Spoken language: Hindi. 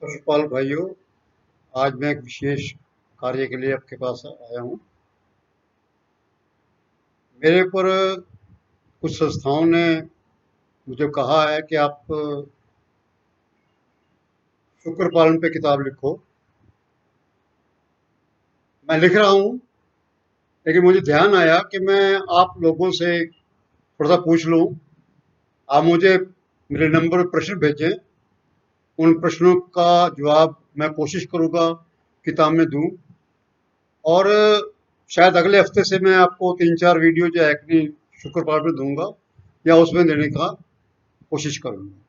पशुपाल भाइयों, आज मैं एक विशेष कार्य के लिए आपके पास आया हूँ। मेरे ऊपर कुछ संस्थाओं ने मुझे कहा है कि आप शुक्र पालन पे किताब लिखो। मैं लिख रहा हूँ, लेकिन मुझे ध्यान आया कि मैं आप लोगों से थोड़ा सा पूछ लूँ। आप मुझे मेरे नंबर पर प्रश्न भेजें, उन प्रश्नों का जवाब मैं कोशिश करूँगा किताब में दूँ। और शायद अगले हफ्ते से मैं आपको 3-4 वीडियो जो है कि शुक्र पालन पे दूंगा या उसमें देने का कोशिश करूंगा।